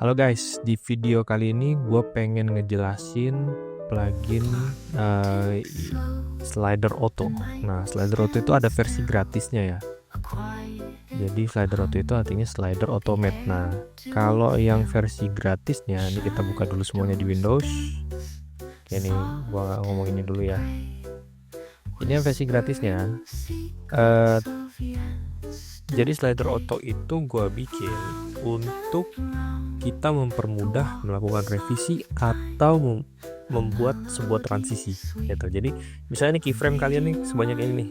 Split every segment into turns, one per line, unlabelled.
Halo guys, di video kali ini gue pengen ngejelasin plugin slider auto. Nah, slider auto itu ada versi gratisnya ya. Jadi slider auto itu artinya slider automate. Nah, kalau yang versi gratisnya, ini kita buka dulu semuanya di Windows. Oke, ini gue ngomong ini dulu ya. Ini yang versi gratisnya. Jadi slider auto itu gue bikin untuk kita mempermudah melakukan revisi atau membuat sebuah transisi gitu. Jadi misalnya nih keyframe kalian nih sebanyak ini nih,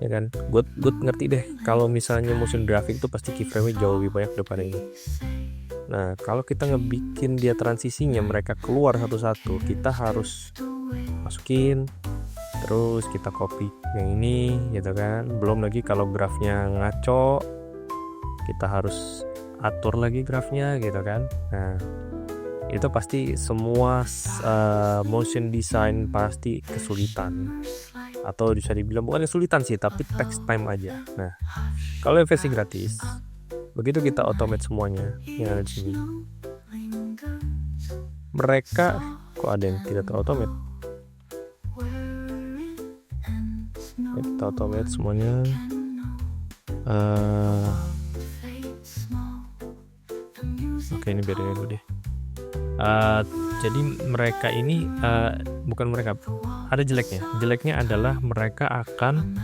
ya kan? Gue ngerti deh kalau misalnya motion graphic itu pasti keyframe-nya jauh lebih banyak daripada ini. Nah, kalau kita ngebikin dia transisinya mereka keluar satu-satu, kita harus masukin, terus kita copy yang ini gitu kan. Belum lagi kalau grafnya ngaco, kita harus atur lagi grafnya gitu kan. Nah, itu pasti semua motion design pasti kesulitan, atau bisa dibilang bukan kesulitan sih, tapi text time aja. Nah, kalau yang versi gratis, begitu kita automate semuanya yang ada di sini, mereka kok ada yang tidak terautomate. Ya, kita automate semuanya. Oke, ini beda dulu deh. Jadi mereka ini bukan mereka, ada jeleknya. Jeleknya adalah mereka akan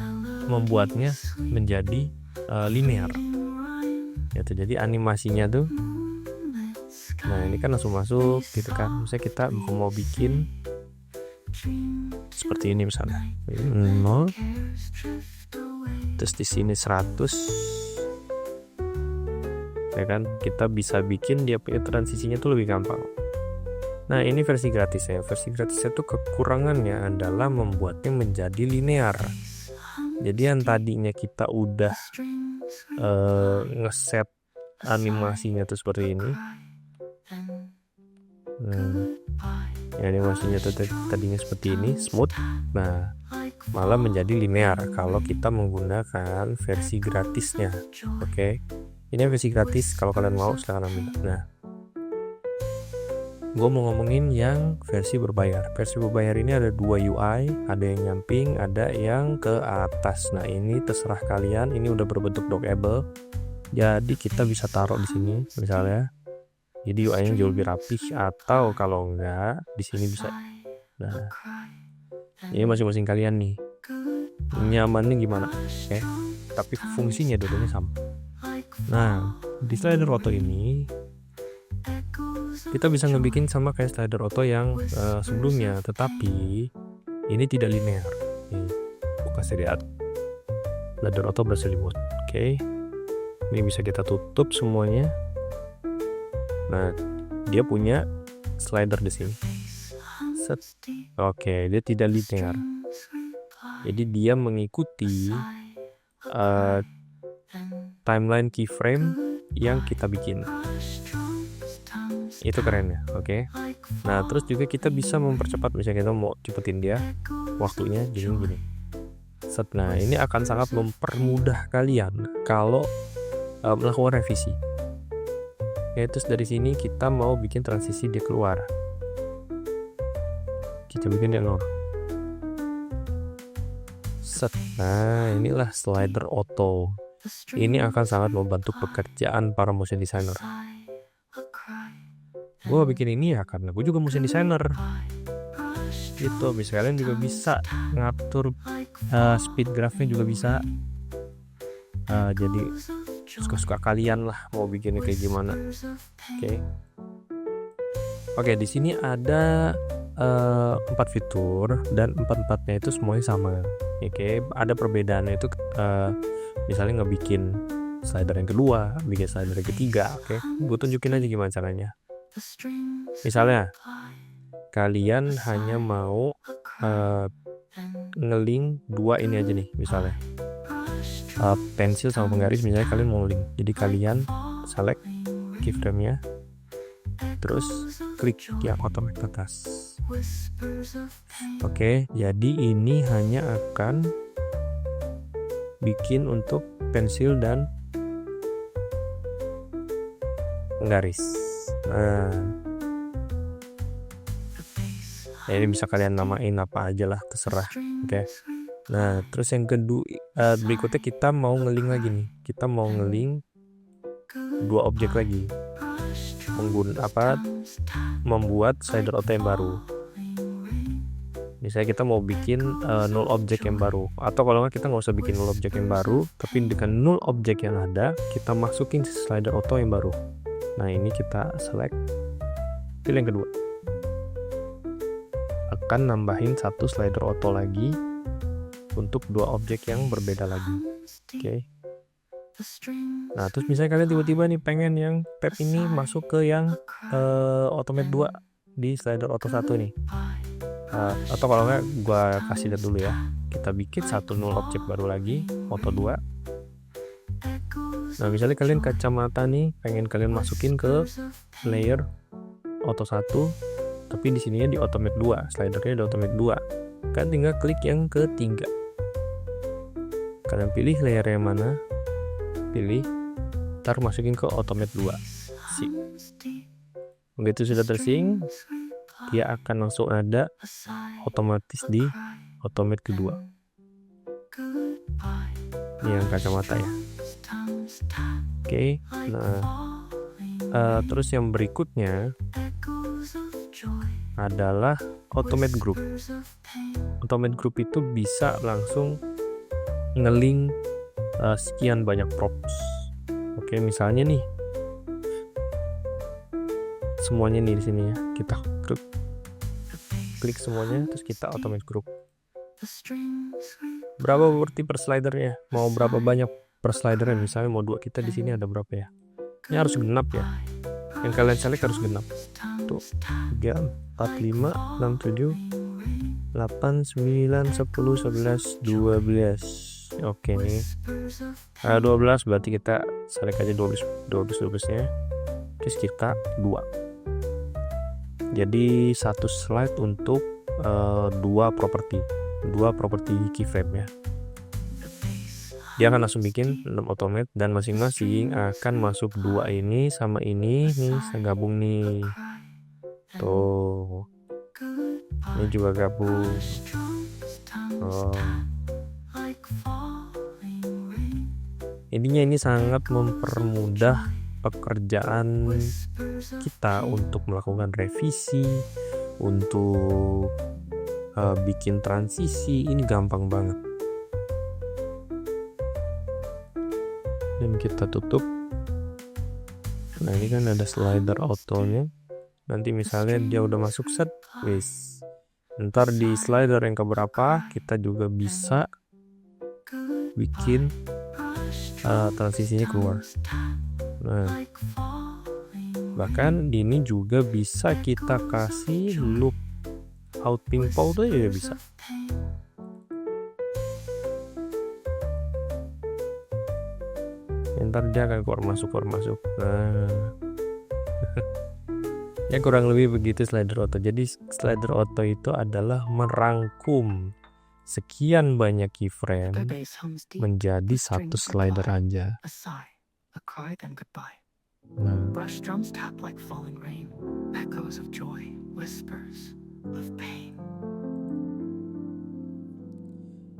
membuatnya menjadi linear. Gitu. Jadi animasinya tuh, nah ini kan langsung masuk gitu kan. Misalnya kita mau bikin seperti ini misalnya, 0, terus di sini 100, ya kan, kita bisa bikin dia punya transisinya tuh lebih gampang. Nah, ini versi gratisnya. Versi gratisnya tuh kekurangannya adalah membuatnya menjadi linear. Jadi yang tadinya kita udah ngeset animasinya tuh seperti ini. Ya, animasinya tuh tadinya seperti ini, smooth. Nah, malah menjadi linear kalau kita menggunakan versi gratisnya. Oke. Ini versi gratis, kalau kalian mau silahkan ambil. Nah, gue mau ngomongin yang versi berbayar. Versi berbayar ini ada 2 UI, ada yang nyamping, ada yang ke atas. Nah, ini terserah kalian. Ini udah berbentuk dockable, jadi kita bisa taruh di sini misalnya. Jadi UI-nya jauh lebih rapih, atau kalau enggak di sini bisa. Nah, ini masing-masing kalian nih nyamannya gimana, oke? Tapi fungsinya dua-duanya sama. Nah, di slider auto ini kita bisa ngebikin sama kayak slider auto yang sebelumnya, tetapi ini tidak linear. Nih, kasih lihat, slider auto berhasil dibuat. Oke, ini bisa kita tutup semuanya. Nah, dia punya slider di sini. Set. Oke, dia tidak linear. Jadi dia mengikuti timeline keyframe yang kita bikin. Itu keren ya, oke. Nah, terus juga kita bisa mempercepat, misalnya kita mau cepetin dia waktunya jadi gini. Set. Nah, ini akan sangat mempermudah kalian kalau melakukan revisi. Ya, terus dari sini kita mau bikin transisi dia keluar, kita bikin dia 0. Set. Nah, inilah slider auto. Ini akan sangat membantu pekerjaan para motion designer. Gue bikin ini ya karena gue juga motion designer. Gitu, bisa kalian juga bisa ngatur speed grafnya juga bisa. Jadi suka-suka kalian lah mau bikinnya kayak gimana. Oke, di sini ada 4 fitur dan 4-4-nya itu semuanya sama. Oke, ada perbedaannya itu misalnya ngebikin slider yang kedua, bikin slider yang ketiga. Oke, gue tunjukin aja gimana caranya. Misalnya kalian hanya mau ngelink 2 ini aja nih, misalnya pensil sama penggaris, misalnya kalian mau link. Jadi kalian select keyframe-nya, terus klik yang otomatis atas. Oke, jadi ini hanya akan bikin untuk pensil dan penggaris. Nah, ya ini bisa kalian namain apa aja lah, terserah. Oke. Nah, terus yang kedua, berikutnya kita mau nge-link lagi nih. Kita mau nge-link dua objek lagi. Membuat slider auto yang baru. Misalnya kita mau bikin null objek yang baru, atau kalau nggak kita nggak usah bikin null objek yang baru, tapi dengan null objek yang ada kita masukin slider auto yang baru. Nah, ini kita select, pilih yang kedua, akan nambahin satu slider auto lagi untuk dua objek yang berbeda lagi. Oke. Nah, terus misalnya kalian tiba-tiba nih pengen yang tab ini masuk ke yang automate 2 di slider auto 1 nih. Atau kalau nggak gua kasih lihat dulu ya, kita bikin satu null objek baru lagi, auto 2. Nah, misalnya kalian kacamata nih pengen kalian masukin ke layer auto 1, tapi di sininya di automate 2, slidernya di automate 2. Kan tinggal klik yang ketiga, kalian pilih layer yang mana, pilih, ntar masukin ke automate 2. Begitu sudah tersync, dia akan langsung ada otomatis di automate kedua. Ini yang kacamata ya. Oke. Nah, terus yang berikutnya adalah automate group. Automate group itu bisa langsung nge-link sekian banyak props. Oke, misalnya nih semuanya nih di sini ya, kita klik semuanya, terus kita automate group. Berapa berarti per slidernya? Mau berapa banyak per slidernya? Misalnya mau 2, kita di sini ada berapa ya? Ini harus genap ya. Yang kalian select harus genap. Tuh, 3, 4, 5, 6, 7, 8, 9, 10, 11, 12. Oke nih. 12 berarti kita select aja 12-nya. Terus kita 2. Jadi satu slide untuk 2 properti keyframe ya. Dia akan langsung bikin 6 automate dan masing-masing akan masuk 2 ini sama ini nih, gabung nih. Tuh. Ini juga gabung. Oh. Intinya ini sangat mempermudah pekerjaan kita untuk melakukan revisi, untuk bikin transisi. Ini gampang banget. Dan kita tutup. Nah, ini kan ada slider autonya. Nanti misalnya dia udah masuk set, wis. Ntar di slider yang keberapa kita juga bisa bikin transisinya keluar. Nah, bahkan ini juga bisa kita kasih loop out pinball tuh ya bisa. Ntar dia akan keluar masuk. Nah, ya kurang lebih begitu slider auto. Jadi slider auto itu adalah merangkum sekian banyak keyframe menjadi satu slider aja. Nah,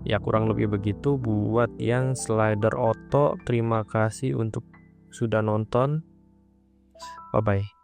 ya kurang lebih begitu buat yang slider auto. Terima kasih untuk sudah nonton. Bye bye.